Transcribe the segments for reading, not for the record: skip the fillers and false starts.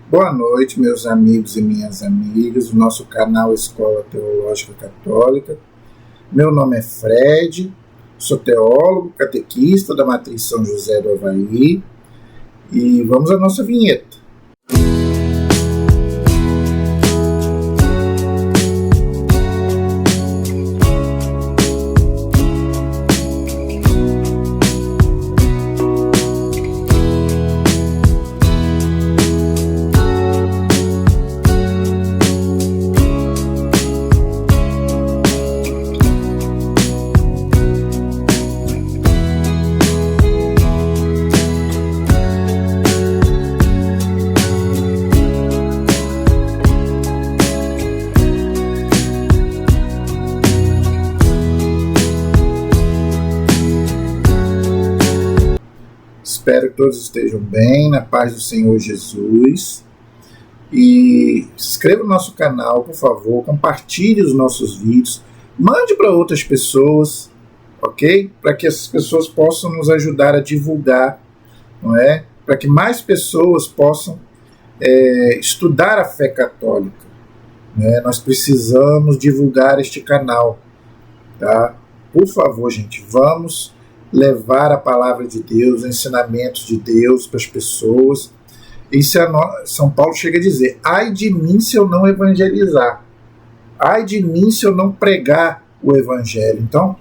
Boa noite, meus amigos e minhas amigas, do nosso canal Escola Teológica Católica. Meu nome é Fred, sou teólogo, catequista da Matriz São José do Avaí e vamos à nossa vinheta. Espero que todos estejam bem, na paz do Senhor Jesus. E se inscreva no nosso canal, por favor, compartilhe os nossos vídeos, mande para outras pessoas, ok? Para que essas pessoas possam nos ajudar a divulgar, não é? Para que mais pessoas possam estudar a fé católica. Né? Nós precisamos divulgar este canal, tá? Por favor, gente, vamos levar a palavra de Deus, os ensinamentos de Deus para as pessoas. E São Paulo chega a dizer: ai de mim se eu não evangelizar, ai de mim se eu não pregar o evangelho. Então,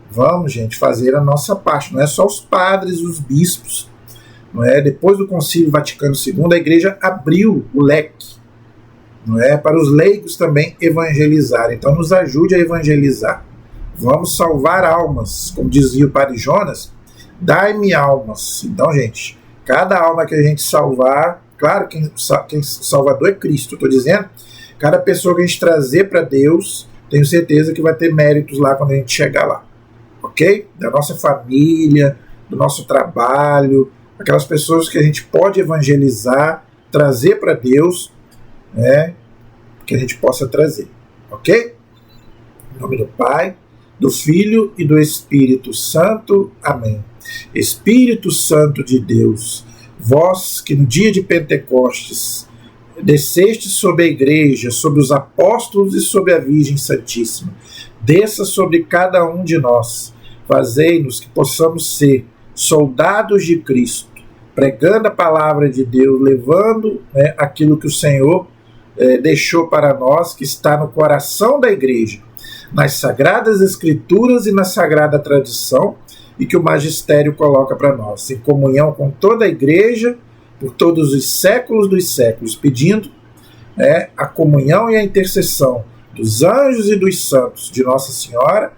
vamos, gente, fazer a nossa parte. Não é só os padres, os bispos, não é? Depois do Concílio Vaticano II, a igreja abriu o leque, não é? Para os leigos também evangelizar. Então, nos ajude a evangelizar. Vamos salvar almas, como dizia o Padre Jonas, dai-me almas. Então, gente, cada alma que a gente salvar, claro, quem Salvador é Cristo, estou dizendo, cada pessoa que a gente trazer para Deus, tenho certeza que vai ter méritos lá quando a gente chegar lá, ok? Da nossa família, do nosso trabalho, aquelas pessoas que a gente pode evangelizar, trazer para Deus, né, que a gente possa trazer, ok? Em nome do Pai, do Filho e do Espírito Santo. Amém. Espírito Santo de Deus, vós que no dia de Pentecostes desceste sobre a igreja, sobre os apóstolos e sobre a Virgem Santíssima, desça sobre cada um de nós, fazei-nos que possamos ser soldados de Cristo, pregando a palavra de Deus, levando, né, aquilo que o Senhor deixou para nós, que está no coração da igreja, nas Sagradas Escrituras e na Sagrada Tradição, e que o Magistério coloca para nós, em comunhão com toda a Igreja, por todos os séculos dos séculos, pedindo a comunhão e a intercessão dos anjos e dos santos de Nossa Senhora,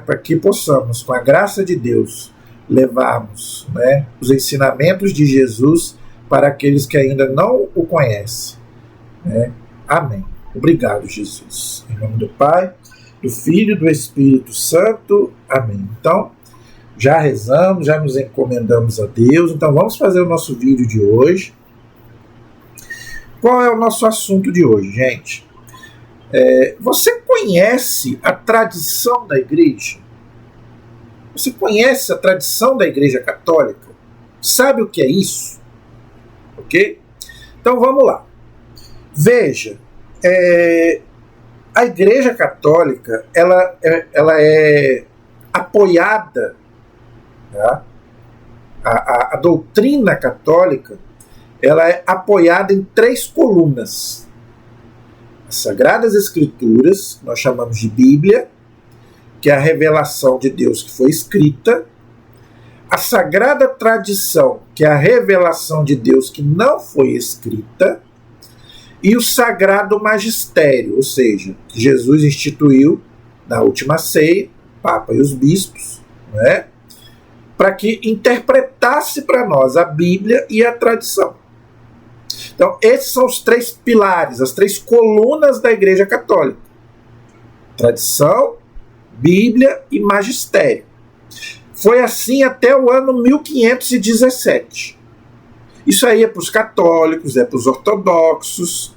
para que possamos, com a graça de Deus, levarmos os ensinamentos de Jesus para aqueles que ainda não o conhecem. Amém. Obrigado, Jesus. Em nome do Pai, do Filho e do Espírito Santo. Amém. Então, já rezamos, já nos encomendamos a Deus. Então, vamos fazer o nosso vídeo de hoje. Qual é o nosso assunto de hoje, gente? Você conhece a tradição da igreja? Você conhece a tradição da Igreja Católica? Sabe o que é isso? Ok? Então, vamos lá. Veja, a Igreja Católica ela é apoiada, tá? A doutrina católica ela é apoiada em 3 colunas: as Sagradas Escrituras, nós chamamos de Bíblia, que é a revelação de Deus que foi escrita; a Sagrada Tradição, que é a revelação de Deus que não foi escrita; e o Sagrado Magistério, ou seja, que Jesus instituiu na última ceia, o Papa e os bispos, para que interpretasse para nós a Bíblia e a tradição. Então, esses são os 3 pilares, as 3 colunas da Igreja Católica: tradição, Bíblia e Magistério. Foi assim até o ano 1517. Isso aí é para os católicos, é para os ortodoxos,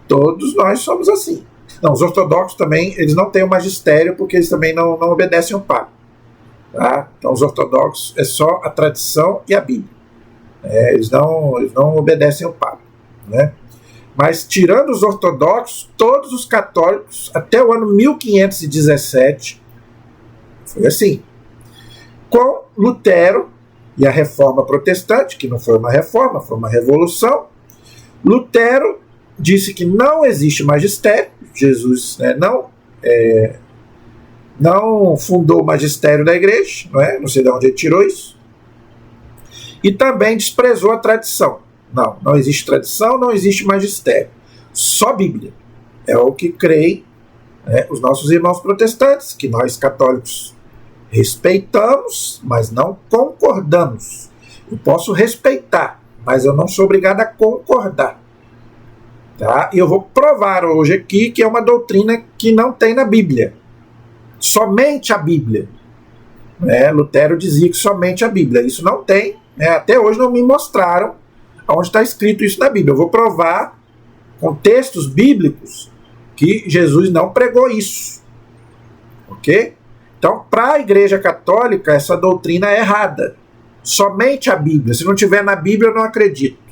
todos nós somos assim. Não, os ortodoxos também, eles não têm o magistério porque eles também não obedecem ao Papa. Tá? Então os ortodoxos é só a tradição e a Bíblia. Eles não obedecem ao Papa. né? Mas tirando os ortodoxos, todos os católicos, até o ano 1517, foi assim. Com Lutero e a Reforma Protestante, que não foi uma reforma, foi uma revolução, Lutero disse que não existe magistério, Jesus, né, não fundou o magistério da igreja, não sei de onde ele tirou isso, e também desprezou a tradição. Não existe tradição, não existe magistério, só Bíblia. É o que creem, né, os nossos irmãos protestantes, que nós católicos respeitamos, mas não concordamos. Eu posso respeitar, mas eu não sou obrigado a concordar. Tá? E eu vou provar hoje aqui que é uma doutrina que não tem na Bíblia. Somente a Bíblia. Lutero dizia que somente a Bíblia. Isso não tem. Até hoje não me mostraram onde está escrito isso na Bíblia. Eu vou provar com textos bíblicos que Jesus não pregou isso. Ok? Então, para a Igreja Católica, essa doutrina é errada. Somente a Bíblia. Se não tiver na Bíblia, eu não acredito.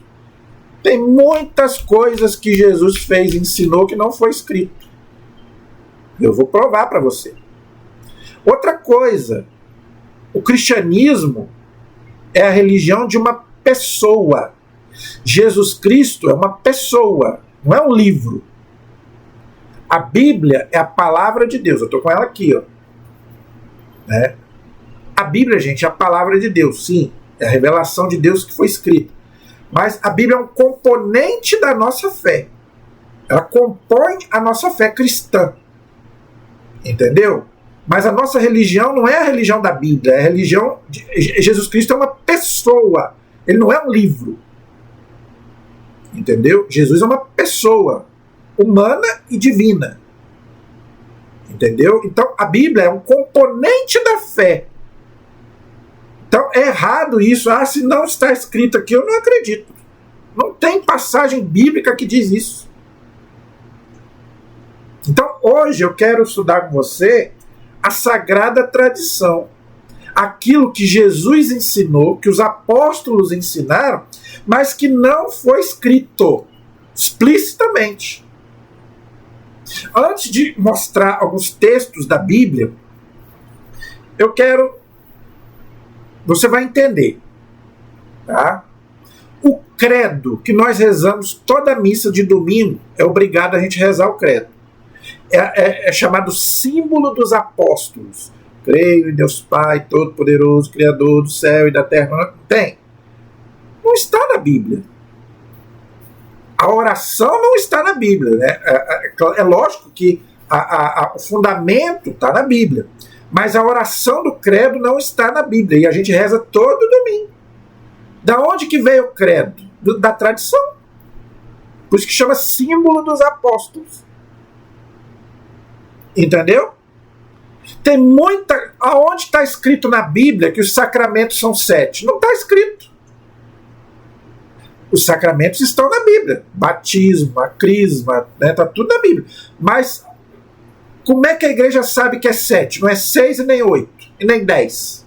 Tem muitas coisas que Jesus fez e ensinou que não foi escrito. Eu vou provar para você. Outra coisa, o cristianismo é a religião de uma pessoa. Jesus Cristo é uma pessoa, não é um livro. A Bíblia é a palavra de Deus. Eu estou com ela aqui, ó. A Bíblia, gente, é a palavra de Deus, sim. É a revelação de Deus que foi escrita. Mas a Bíblia é um componente da nossa fé. Ela compõe a nossa fé cristã. Entendeu? Mas a nossa religião não é a religião da Bíblia. É a religião de Jesus Cristo é uma pessoa. Ele não é um livro. Entendeu? Jesus é uma pessoa humana e divina. Entendeu? Então a Bíblia é um componente da fé. Então é errado isso. Se não está escrito aqui, eu não acredito. Não tem passagem bíblica que diz isso. Então hoje eu quero estudar com você a sagrada tradição. Aquilo que Jesus ensinou, que os apóstolos ensinaram, mas que não foi escrito explicitamente. Antes de mostrar alguns textos da Bíblia, eu quero... Você vai entender. Tá? O credo que nós rezamos toda missa de domingo, é obrigado a gente rezar o credo. É chamado símbolo dos apóstolos. Creio em Deus Pai, Todo-Poderoso, Criador do céu e da terra. Não tem. Não está na Bíblia. A oração não está na Bíblia. Né? É lógico que o fundamento está na Bíblia. Mas a oração do credo não está na Bíblia. E a gente reza todo domingo. Da onde que veio o credo? Da tradição. Por isso que chama símbolo dos apóstolos. Entendeu? Tem muita... Aonde está escrito na Bíblia que os sacramentos são 7? Não está escrito. Os sacramentos estão na Bíblia. Batismo, a crisma, está tudo na Bíblia. Mas como é que a igreja sabe que é 7? Não é 6 e nem 8, e nem 10.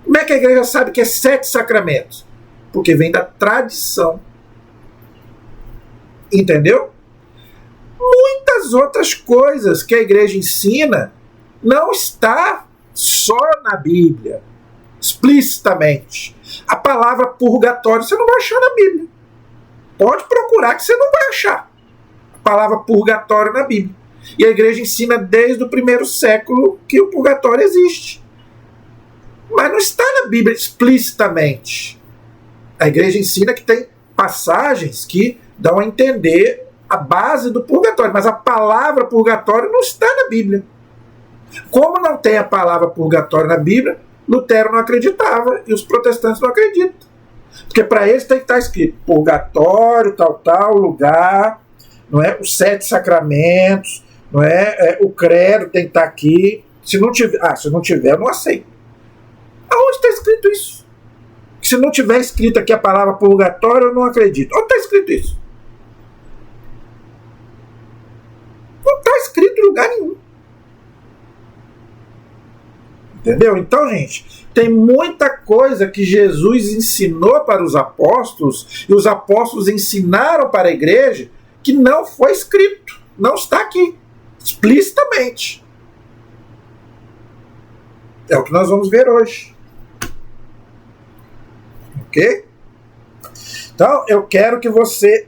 Como é que a igreja sabe que é 7 sacramentos? Porque vem da tradição. Entendeu? Muitas outras coisas que a igreja ensina não está só na Bíblia, explicitamente. A palavra purgatório você não vai achar na Bíblia. Pode procurar que você não vai achar a palavra purgatório na Bíblia. E a igreja ensina desde o primeiro século que o purgatório existe. Mas não está na Bíblia explicitamente. A igreja ensina que tem passagens que dão a entender a base do purgatório, mas a palavra purgatório não está na Bíblia. Como não tem a palavra purgatório na Bíblia, Lutero não acreditava e os protestantes não acreditam. Porque para eles tem que estar escrito purgatório, tal lugar, não é? Os 7 sacramentos, não é? O credo tem que estar aqui. Se não tiver, eu não aceito. Aonde está escrito isso? Se não tiver escrito aqui a palavra purgatório, eu não acredito. Onde está escrito isso? Não está escrito em lugar nenhum. Entendeu? Então, gente, tem muita coisa que Jesus ensinou para os apóstolos e os apóstolos ensinaram para a igreja que não foi escrito, não está aqui, explicitamente. É o que nós vamos ver hoje. Ok? Então, eu quero que você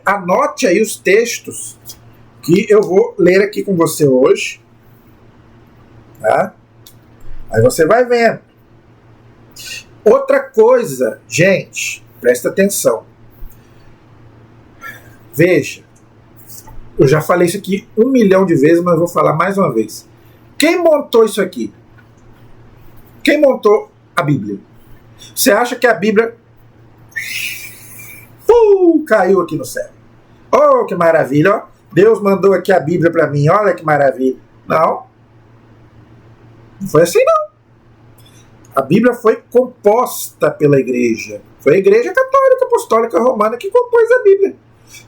anote aí os textos que eu vou ler aqui com você hoje. Tá? Aí você vai vendo. Outra coisa, gente, presta atenção. Veja, eu já falei isso aqui 1 milhão de vezes, mas vou falar mais uma vez. Quem montou isso aqui? Quem montou a Bíblia? Você acha que a Bíblia caiu aqui no céu? Oh, que maravilha! Ó. Deus mandou aqui a Bíblia para mim, olha que maravilha. Não. Não foi assim, não. A Bíblia foi composta pela igreja. Foi a Igreja Católica Apostólica Romana que compôs a Bíblia.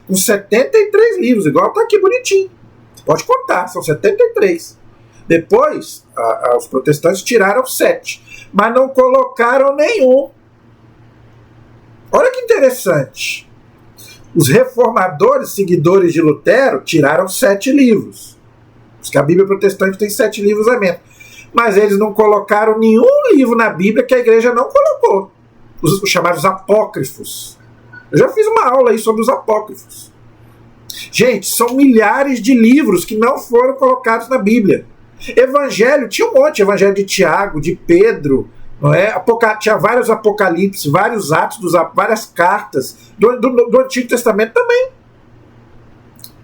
Com 73 livros, igual está aqui bonitinho. Você pode contar, são 73. Depois, os protestantes tiraram 7, mas não colocaram nenhum. Olha que interessante. Os reformadores, seguidores de Lutero, tiraram 7 livros. Porque a Bíblia protestante tem 7 livros a menos. Mas eles não colocaram nenhum livro na Bíblia que a igreja não colocou. Os chamados apócrifos. Eu já fiz uma aula aí sobre os apócrifos. Gente, são milhares de livros que não foram colocados na Bíblia. Evangelho, tinha um monte. Evangelho de Tiago, de Pedro, não é? Tinha vários apocalipses, vários atos, várias cartas. Do Antigo Testamento também.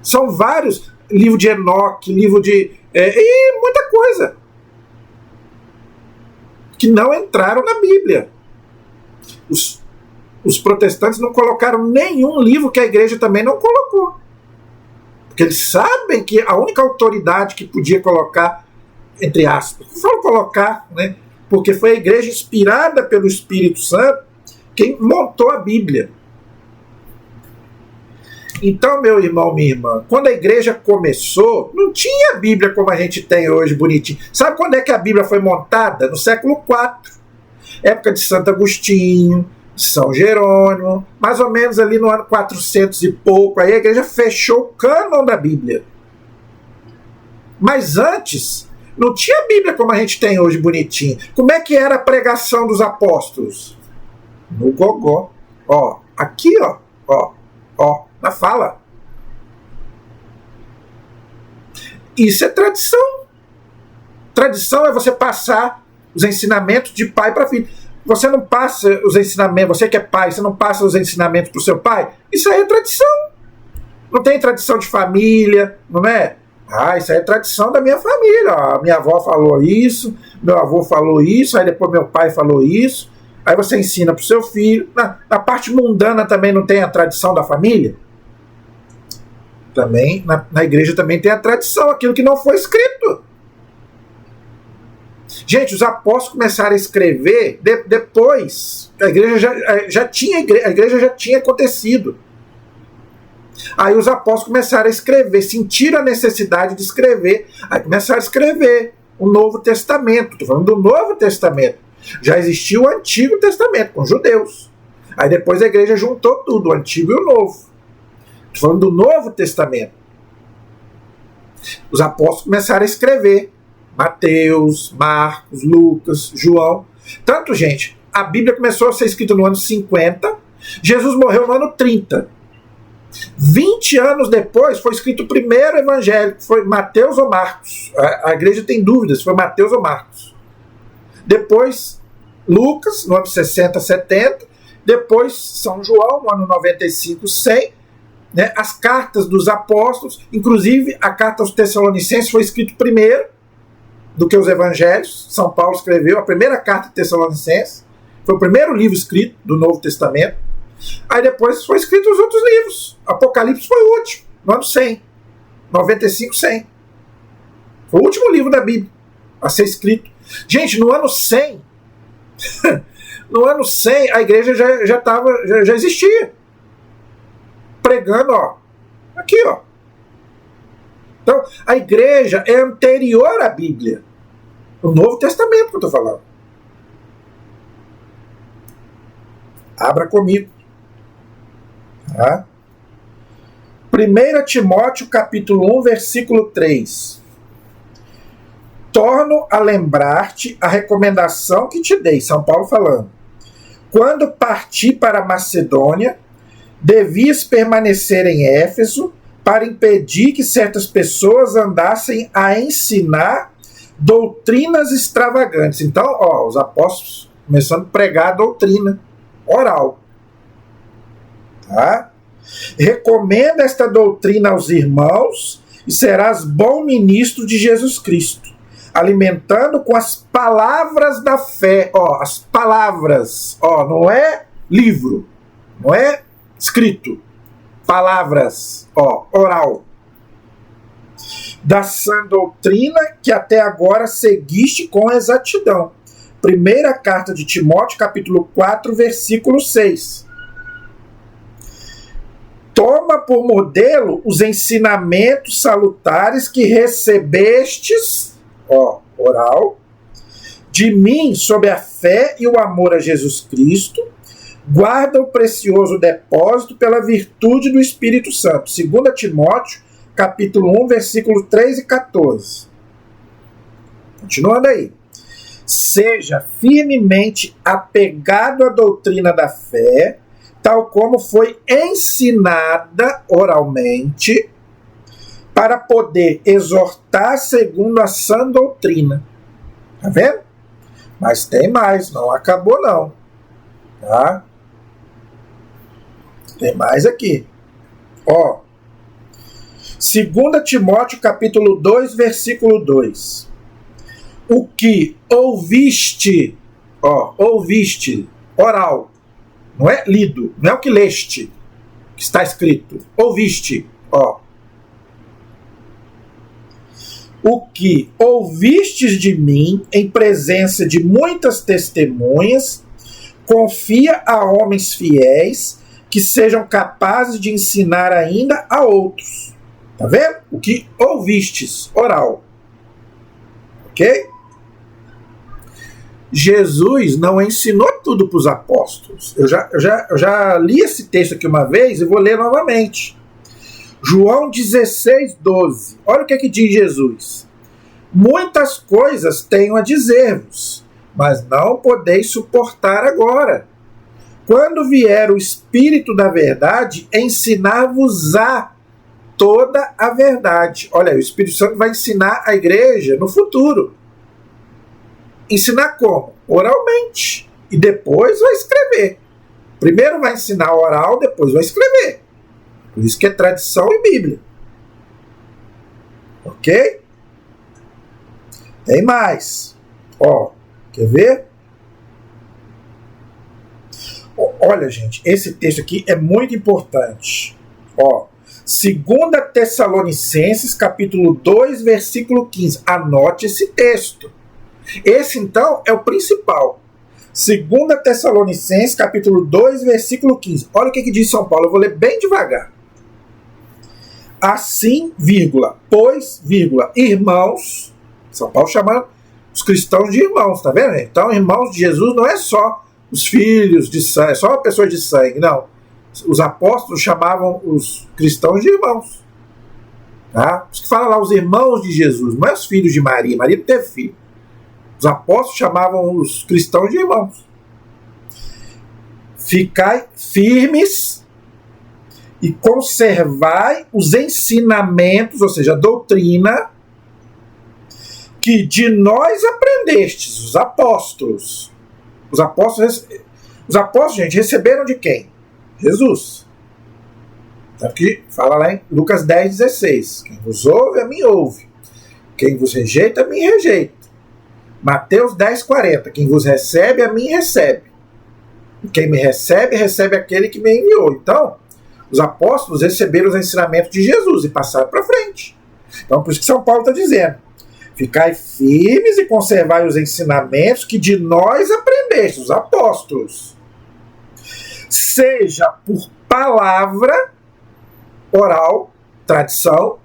São vários. Livro de Enoque, livro de... e muita coisa. Que não entraram na Bíblia. Os protestantes não colocaram nenhum livro que a igreja também não colocou. Porque eles sabem que a única autoridade que podia colocar, entre aspas, não falo colocar, né? Porque foi a igreja inspirada pelo Espírito Santo quem montou a Bíblia. Então, meu irmão, minha irmã, quando a igreja começou, não tinha Bíblia como a gente tem hoje, bonitinho. Sabe quando é que a Bíblia foi montada? No século IV. Época de Santo Agostinho, de São Jerônimo, mais ou menos ali no ano 400 e pouco. Aí a igreja fechou o cânon da Bíblia. Mas antes, não tinha Bíblia como a gente tem hoje, bonitinho. Como é que era a pregação dos apóstolos? No gogó. Ó, aqui, ó, na fala. Isso é tradição. Tradição é você passar os ensinamentos de pai para filho. Você não passa os ensinamentos, você que é pai, você não passa os ensinamentos para o seu pai? Isso aí é tradição. Não tem tradição de família, não é? Ah, isso aí é tradição da minha família. Ó, minha avó falou isso, meu avô falou isso, aí depois meu pai falou isso. Aí você ensina para o seu filho. Na parte mundana também não tem a tradição da família? Também, na igreja também tem a tradição, aquilo que não foi escrito. Gente, os apóstolos começaram a escrever depois. A igreja a igreja já tinha acontecido. Aí os apóstolos começaram a escrever, sentiram a necessidade de escrever. Aí começaram a escrever o Novo Testamento. Estou falando do Novo Testamento. Já existia o Antigo Testamento, com os judeus. Aí depois a igreja juntou tudo, o Antigo e o Novo. Estou falando do Novo Testamento. Os apóstolos começaram a escrever. Mateus, Marcos, Lucas, João. Tanto, gente, a Bíblia começou a ser escrita no ano 50. Jesus morreu no ano 30. 20 anos depois foi escrito o primeiro evangelho, que foi Mateus ou Marcos. A igreja tem dúvidas se foi Mateus ou Marcos. Depois, Lucas, no ano 60, 70. Depois, São João, no ano 95, 100. Né? As cartas dos apóstolos, inclusive a carta aos Tessalonicenses foi escrita primeiro do que os evangelhos. São Paulo escreveu a primeira carta de Tessalonicenses. Foi o primeiro livro escrito do Novo Testamento. Aí depois foi escrito os outros livros. Apocalipse foi o último, no ano 100. 95, 100. Foi o último livro da Bíblia a ser escrito. Gente, no ano 100, no ano 100, a igreja já existia. Pregando, ó. Aqui, ó. Então, a igreja é anterior à Bíblia. O Novo Testamento que eu estou falando. Abra comigo. Tá? 1 Timóteo capítulo 1, versículo 3. Torno a lembrar-te a recomendação que te dei, São Paulo falando. Quando parti para a Macedônia, devias permanecer em Éfeso para impedir que certas pessoas andassem a ensinar doutrinas extravagantes. Então, os apóstolos começando a pregar a doutrina oral. Tá? Recomenda esta doutrina aos irmãos e serás bom ministro de Jesus Cristo, alimentando com as palavras da fé. As palavras, não é livro, não é escrito. Palavras, oral. Da sã doutrina que até agora seguiste com exatidão. Primeira carta de Timóteo, capítulo 4, versículo 6. Toma por modelo os ensinamentos salutares que recebestes, oral, de mim sobre a fé e o amor a Jesus Cristo. Guarda o precioso depósito pela virtude do Espírito Santo. 2 Timóteo, capítulo 1, versículo 3 e 14. Continuando aí. Seja firmemente apegado à doutrina da fé, tal como foi ensinada oralmente, para poder exortar segundo a sã doutrina. Tá vendo? Mas tem mais, não acabou não. Tá? Tem mais aqui. 2 Timóteo capítulo 2, versículo 2. O que ouviste, ouviste, oral, não é lido, não é o que leste, que está escrito, ouviste, o que ouvistes de mim em presença de muitas testemunhas, confia a homens fiéis que sejam capazes de ensinar ainda a outros. Tá vendo? O que ouvistes, oral. Ok? Jesus não ensinou tudo para os apóstolos. Eu já li esse texto aqui uma vez e vou ler novamente. João 16, 12. Olha o que diz Jesus. Muitas coisas tenho a dizer-vos, mas não podeis suportar agora. Quando vier o Espírito da verdade, ensinar-vos-á toda a verdade. Olha aí, o Espírito Santo vai ensinar a igreja no futuro. Ensinar como? Oralmente. E depois vai escrever. Primeiro vai ensinar oral, depois vai escrever. Por isso que é tradição e Bíblia. Ok? Tem mais. Quer ver? Olha, gente, esse texto aqui é muito importante. 2 Tessalonicenses, capítulo 2, versículo 15. Anote esse texto. Esse, então, é o principal. 2 Tessalonicenses, capítulo 2, versículo 15. Olha o que diz São Paulo. Eu vou ler bem devagar. Assim, pois, irmãos. São Paulo chamando os cristãos de irmãos, tá vendo? Então, irmãos de Jesus não é só os filhos de sangue, é só uma pessoa de sangue, não. Os apóstolos chamavam os cristãos de irmãos. Tá? Os que falam lá, os irmãos de Jesus, não é os filhos de Maria. Maria não teve filho. Os apóstolos chamavam os cristãos de irmãos. Ficai firmes e conservai os ensinamentos, ou seja, a doutrina, que de nós aprendestes, os apóstolos. Os apóstolos, gente, receberam de quem? Jesus. Aqui fala lá em Lucas 10, 16. Quem vos ouve, a mim ouve. Quem vos rejeita, a mim rejeita. Mateus 10, 40. Quem vos recebe, a mim recebe. Quem me recebe, recebe aquele que me enviou. Então, os apóstolos receberam os ensinamentos de Jesus e passaram para frente. Então, por isso que São Paulo está dizendo: ficai firmes e conservai os ensinamentos que de nós aprendestes, os apóstolos. Seja por palavra, oral, tradição,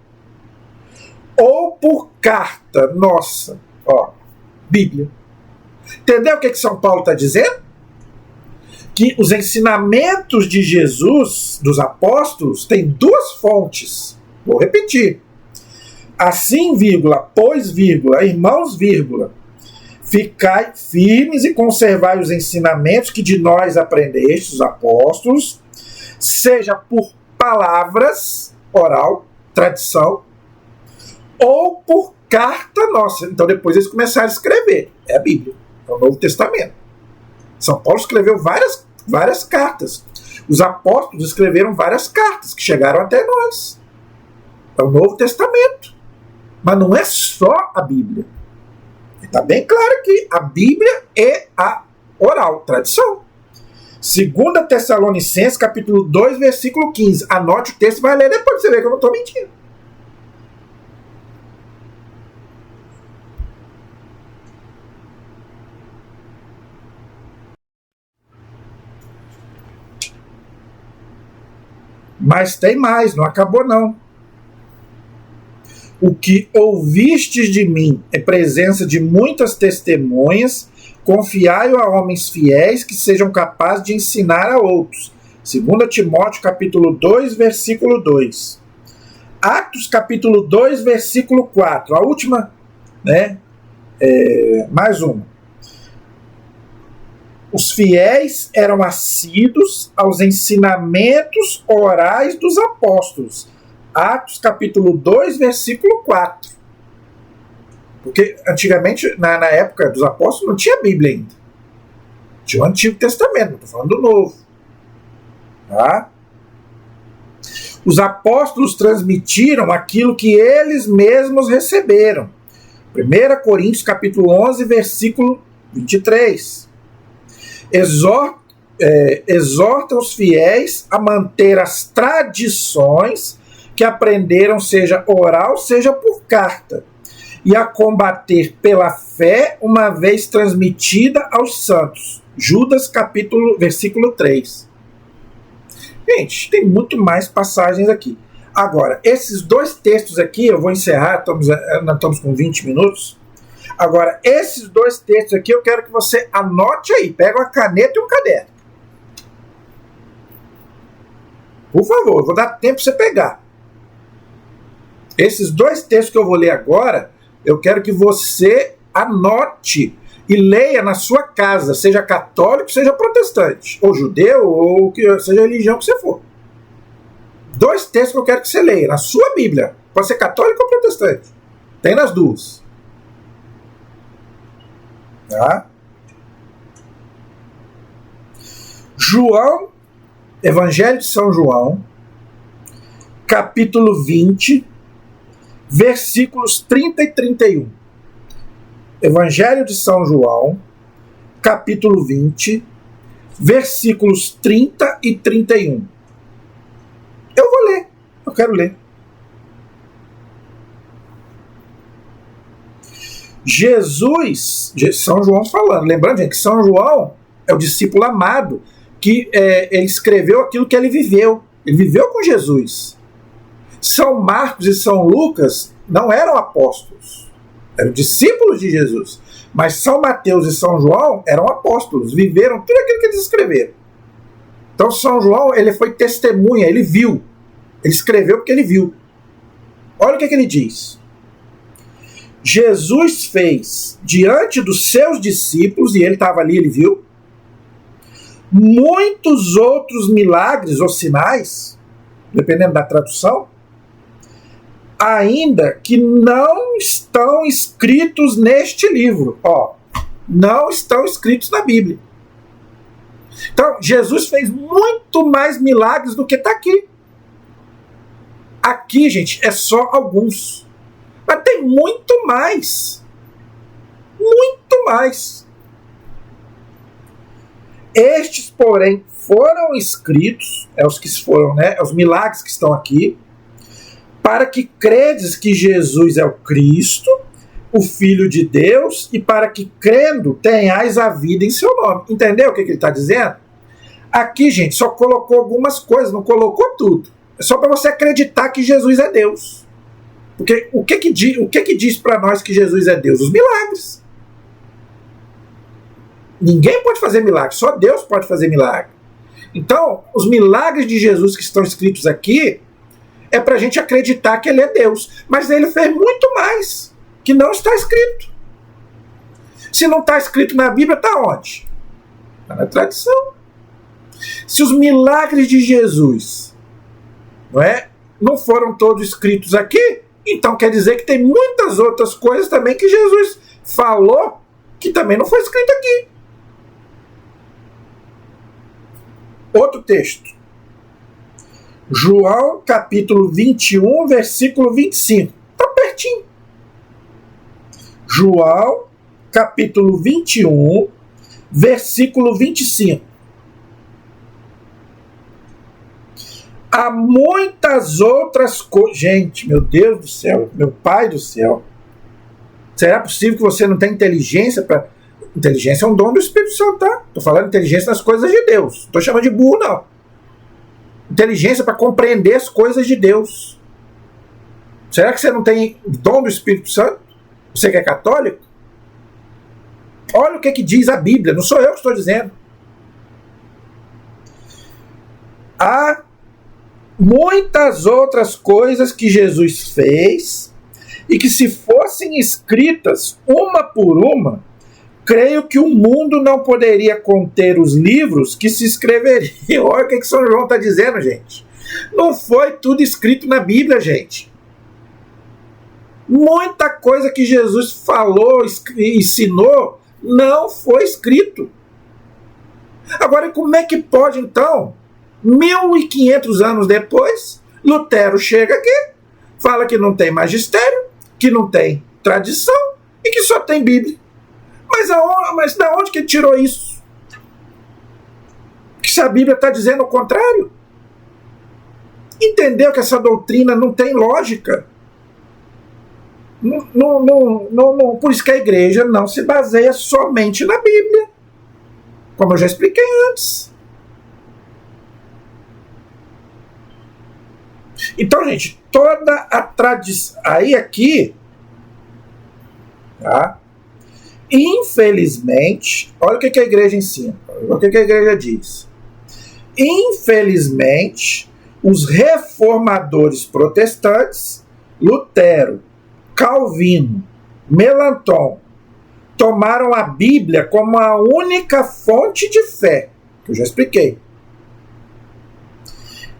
ou por carta nossa. Bíblia. Entendeu o que São Paulo está dizendo? Que os ensinamentos de Jesus, dos apóstolos, têm duas fontes. Vou repetir. Assim, vírgula, pois, vírgula, irmãos, vírgula, ficai firmes e conservai os ensinamentos que de nós aprendestes, os apóstolos, seja por palavras, oral, tradição, ou por carta nossa. Então depois eles começaram a escrever. É a Bíblia, é o Novo Testamento. São Paulo escreveu várias cartas. Os apóstolos escreveram várias cartas que chegaram até nós. É o Novo Testamento. Mas não é só a Bíblia. Está bem claro que a Bíblia é a oral, tradição. 2 Tessalonicenses, capítulo 2, versículo 15. Anote o texto e vai ler depois para você ver que eu não estou mentindo. Mas tem mais, não acabou não. O que ouvistes de mim é presença de muitas testemunhas, confiai-o a homens fiéis que sejam capazes de ensinar a outros. 2 Timóteo capítulo 2, versículo 2. Atos capítulo 2, versículo 4. A última, né? Mais uma. Os fiéis eram assíduos aos ensinamentos orais dos apóstolos. Atos capítulo 2, versículo 4. Porque antigamente, na época dos apóstolos, não tinha Bíblia ainda. Tinha o Antigo Testamento, não estou falando do Novo. Tá? Os apóstolos transmitiram aquilo que eles mesmos receberam. 1 Coríntios capítulo 11, versículo 23. Exorta os fiéis a manter as tradições que aprenderam, seja oral, seja por carta, e a combater pela fé uma vez transmitida aos santos. Judas, versículo 3. Gente, tem muito mais passagens aqui. Agora, esses dois textos aqui, eu vou encerrar, nós estamos com 20 minutos. Agora, esses dois textos aqui, eu quero que você anote aí, pega uma caneta e um caderno. Por favor, eu vou dar tempo para você pegar. Esses dois textos que eu vou ler agora, eu quero que você anote e leia na sua casa, seja católico, seja protestante, ou judeu, ou seja a religião que você for. Dois textos que eu quero que você leia na sua Bíblia. Pode ser católico ou protestante. Tem nas duas. Tá? João, Evangelho de São João, capítulo 20, versículos 30 e 31. Evangelho de São João, capítulo 20, versículos 30 e 31. Eu vou ler, eu quero ler. Jesus, São João falando, lembrando, gente, que São João é o discípulo amado, que ele escreveu aquilo que ele viveu com Jesus. São Marcos e São Lucas não eram apóstolos, eram discípulos de Jesus, mas São Mateus e São João eram apóstolos, viveram tudo aquilo que eles escreveram. Então São João, ele foi testemunha, ele viu, ele escreveu porque ele viu. Olha o que ele diz. Jesus fez diante dos seus discípulos, e ele estava ali, ele viu, muitos outros milagres ou sinais, dependendo da tradução, ainda que não estão escritos neste livro. Não estão escritos na Bíblia. Então, Jesus fez muito mais milagres do que está aqui. Aqui, gente, é só alguns. Mas tem muito mais. Muito mais. Estes, porém, foram escritos, os que foram, os milagres que estão aqui, para que credes que Jesus é o Cristo, o Filho de Deus, e para que, crendo, tenhais a vida em seu nome. Entendeu o que ele está dizendo? Aqui, gente, só colocou algumas coisas, não colocou tudo. É só para você acreditar que Jesus é Deus. Porque o que diz para nós que Jesus é Deus? Os milagres. Ninguém pode fazer milagre, só Deus pode fazer milagre. Então, os milagres de Jesus que estão escritos aqui é para a gente acreditar que ele é Deus. Mas ele fez muito mais que não está escrito. Se não está escrito na Bíblia, está onde? Está na tradição. Se os milagres de Jesus não foram todos escritos aqui, então quer dizer que tem muitas outras coisas também que Jesus falou que também não foi escrito aqui. Outro texto. João capítulo 21, versículo 25. Está pertinho. João capítulo 21, versículo 25. Há muitas outras coisas. Gente, meu Deus do céu, meu Pai do céu. Será possível que você não tenha inteligência para... Inteligência é um dom do Espírito Santo, tá? Estou falando inteligência nas coisas de Deus. Não estou chamando de burro, não. Inteligência para compreender as coisas de Deus. Será que você não tem dom do Espírito Santo? Você que é católico? Olha o que diz a Bíblia, não sou eu que estou dizendo. Há muitas outras coisas que Jesus fez e que, se fossem escritas uma por uma, creio que o mundo não poderia conter os livros que se escreveriam. Olha o que São João está dizendo, gente. Não foi tudo escrito na Bíblia, gente. Muita coisa que Jesus falou, ensinou, não foi escrito. Agora, como é que pode, então, 1500 anos depois, Lutero chega aqui, fala que não tem magistério, que não tem tradição e que só tem Bíblia. Mas da onde que ele tirou isso? Que se a Bíblia está dizendo o contrário? Entendeu que essa doutrina não tem lógica? Por isso que a igreja não se baseia somente na Bíblia, como eu já expliquei antes. Então, gente, toda a tradição... Aí aqui... Tá? Infelizmente, olha o que a igreja ensina, olha o que a igreja diz. Infelizmente, os reformadores protestantes, Lutero, Calvino, Melanchthon, tomaram a Bíblia como a única fonte de fé, que eu já expliquei.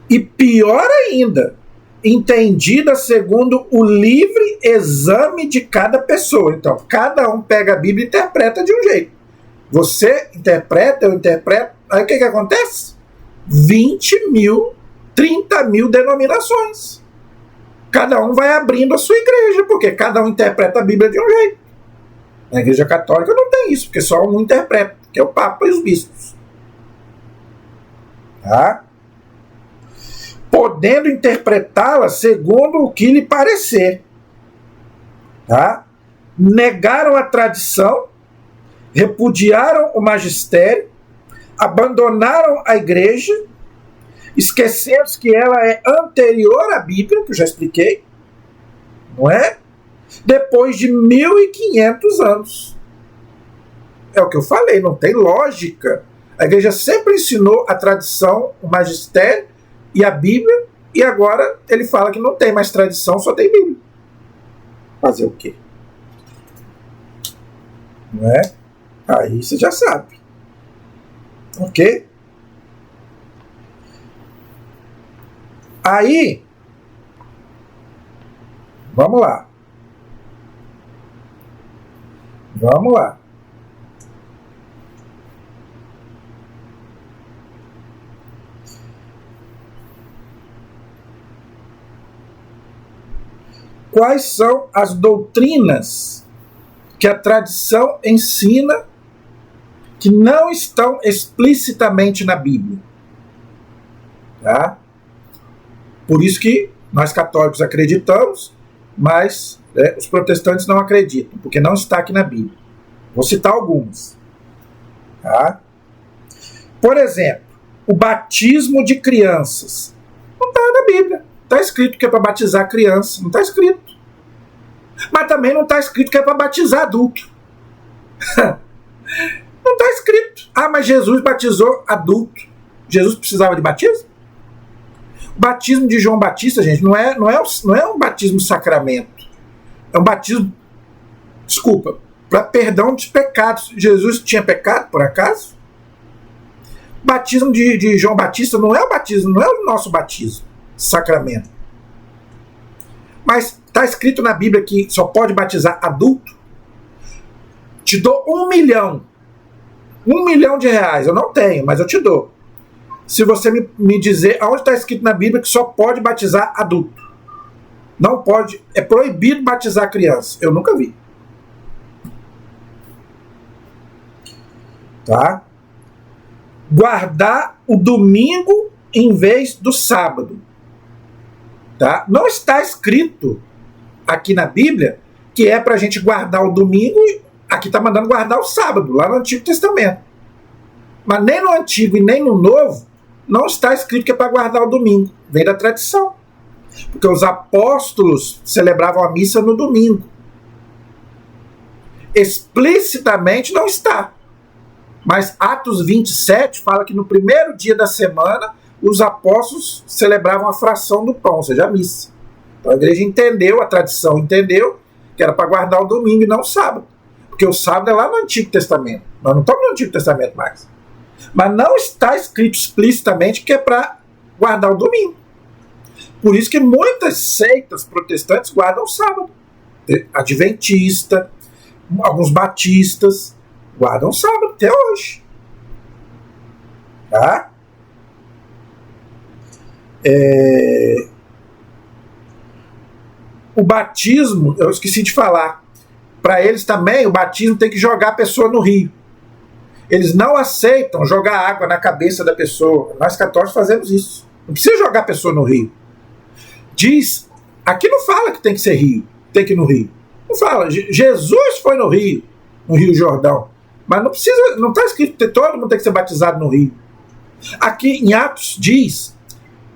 E pior ainda, entendida segundo o livre exame de cada pessoa. Então, cada um pega a Bíblia e interpreta de um jeito. Você interpreta, eu interpreto. Aí o que acontece? 20 mil, 30 mil denominações. Cada um vai abrindo a sua igreja, porque cada um interpreta a Bíblia de um jeito. Na igreja católica não tem isso, porque só um interpreta, que é o Papa e os bispos. Tá? Podendo interpretá-la segundo o que lhe parecer. Tá? Negaram a tradição, repudiaram o magistério, abandonaram a igreja, esquecendo que ela é anterior à Bíblia, que eu já expliquei, não é? Depois de 1500 anos. É o que eu falei, não tem lógica. A igreja sempre ensinou a tradição, o magistério e a Bíblia, e agora ele fala que não tem mais tradição, só tem Bíblia. Fazer o quê? Não é? Aí você já sabe. Ok? Aí, vamos lá. Vamos lá. Quais são as doutrinas que a tradição ensina que não estão explicitamente na Bíblia? Tá? Por isso que nós católicos acreditamos, mas os protestantes não acreditam, porque não está aqui na Bíblia. Vou citar algumas. Tá? Por exemplo, o batismo de crianças. Não está na Bíblia. Está escrito que é para batizar criança. Não está escrito. Mas também não está escrito que é para batizar adulto. Não está escrito. Ah, mas Jesus batizou adulto. Jesus precisava de batismo? O batismo de João Batista, gente, não é um batismo sacramento. É um batismo, desculpa, para perdão dos pecados. Jesus tinha pecado, por acaso? O batismo de João Batista não é o batismo, não é o nosso batismo, sacramento. Mas está escrito na Bíblia que só pode batizar adulto? Te dou 1 milhão. 1 milhão de reais. Eu não tenho, mas eu te dou. Se você me dizer aonde está escrito na Bíblia que só pode batizar adulto. Não pode, é proibido batizar criança. Eu nunca vi. Tá? Guardar o domingo em vez do sábado. Tá? Não está escrito aqui na Bíblia que é para a gente guardar o domingo. Aqui está mandando guardar o sábado, lá no Antigo Testamento. Mas nem no Antigo e nem no Novo não está escrito que é para guardar o domingo. Vem da tradição. Porque os apóstolos celebravam a missa no domingo. Explicitamente não está. Mas Atos 27 fala que no primeiro dia da semana os apóstolos celebravam a fração do pão, ou seja, a missa. Então a igreja entendeu, a tradição entendeu, que era para guardar o domingo e não o sábado. Porque o sábado é lá no Antigo Testamento. Nós não estamos no Antigo Testamento mais. Mas não está escrito explicitamente que é para guardar o domingo. Por isso que muitas seitas protestantes guardam o sábado. Adventista, alguns batistas guardam o sábado até hoje. Tá? O batismo, eu esqueci de falar. Para eles também, o batismo tem que jogar a pessoa no rio. Eles não aceitam jogar água na cabeça da pessoa. Nós católicos fazemos isso. Não precisa jogar a pessoa no rio. Diz, aqui não fala que tem que ser rio, tem que ir no rio. Não fala, Jesus foi no Rio Jordão. Mas não precisa, não está escrito que todo mundo tem que ser batizado no rio. Aqui em Atos diz,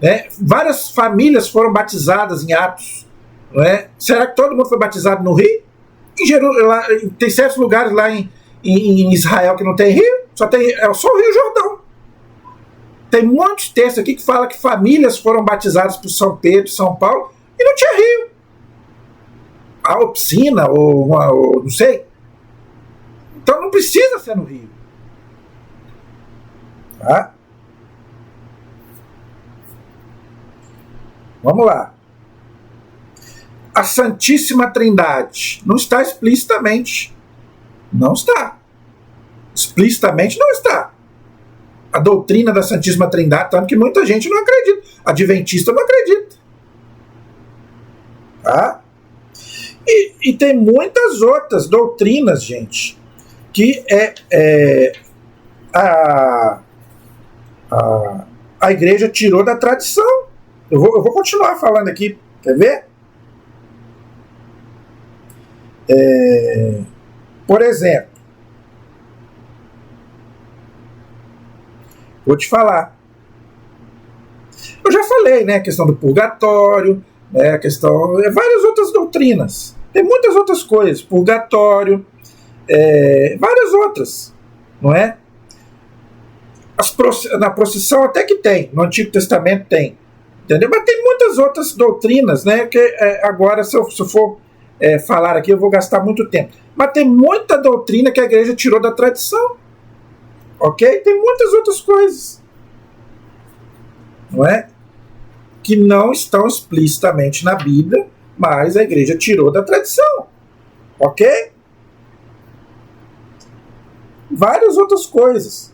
né, várias famílias foram batizadas em Atos. Não é? Será que todo mundo foi batizado no rio? Tem certos lugares lá em Israel que não tem rio, é só o Rio Jordão. Tem muitos textos aqui que falam que famílias foram batizadas por São Pedro, São Paulo, e não tinha rio. Ou piscina, ou não sei. Então não precisa ser no rio. Tá? Vamos lá. A Santíssima Trindade não está explicitamente. Não está. Explicitamente não está. A doutrina da Santíssima Trindade, tanto que muita gente não acredita. Adventista não acredita. Tá? E tem muitas outras doutrinas, gente, que a igreja tirou da tradição. Eu vou continuar falando aqui. Quer ver? Por exemplo, vou te falar. Eu já falei, né? A questão do purgatório, né, a questão. Várias outras doutrinas. Tem muitas outras coisas. Purgatório, várias outras. Não é? Na procissão até que tem. No Antigo Testamento tem. Entendeu? Mas tem muitas outras doutrinas, né? Que agora, se eu for falar aqui, eu vou gastar muito tempo. Mas tem muita doutrina que a igreja tirou da tradição. Ok? Tem muitas outras coisas. Não é? Que não estão explicitamente na Bíblia, mas a igreja tirou da tradição. Ok? Várias outras coisas.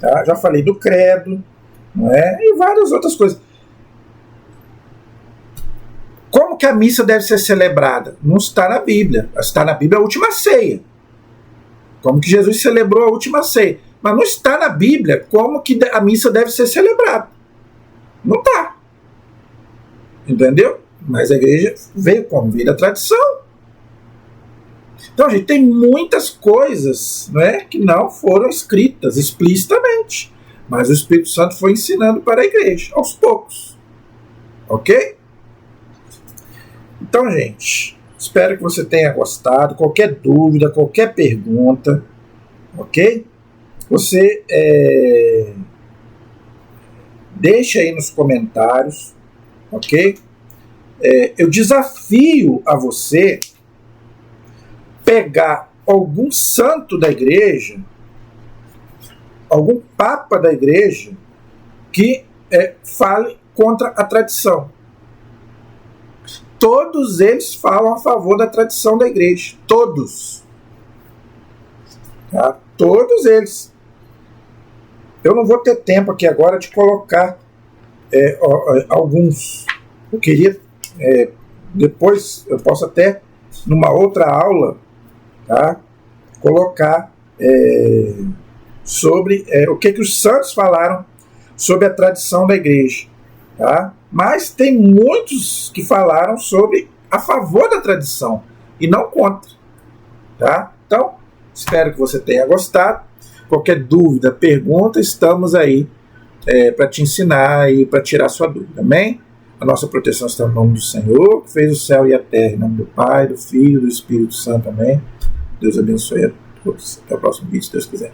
Tá? Já falei do credo, não é? E várias outras coisas. Como que a missa deve ser celebrada? Não está na Bíblia. Está na Bíblia a última ceia. Como que Jesus celebrou a última ceia. Mas não está na Bíblia como que a missa deve ser celebrada. Não está. Entendeu? Mas a igreja veio como? Veio da tradição. Então, gente, tem muitas coisas, né, que não foram escritas explicitamente. Mas o Espírito Santo foi ensinando para a igreja, aos poucos. Ok? Então, gente, Espero que você tenha gostado. Qualquer dúvida, qualquer pergunta, ok? Você deixa aí nos comentários, ok? Eu desafio a você pegar algum santo da igreja, algum papa da igreja, que fale contra a tradição. Todos eles falam a favor da tradição da igreja. Todos. Tá? Todos eles. Eu não vou ter tempo aqui agora de colocar alguns. Eu queria, depois, eu posso até, numa outra aula, tá? Colocar sobre o que os santos falaram sobre a tradição da igreja. Tá? Mas tem muitos que falaram a favor da tradição e não contra. Tá? Então, espero que você tenha gostado. Qualquer dúvida, pergunta, estamos aí para te ensinar e para tirar sua dúvida. Amém? A nossa proteção está no nome do Senhor, que fez o céu e a terra, em nome do Pai, do Filho e do Espírito Santo. Amém? Deus abençoe a todos. Até o próximo vídeo, se Deus quiser.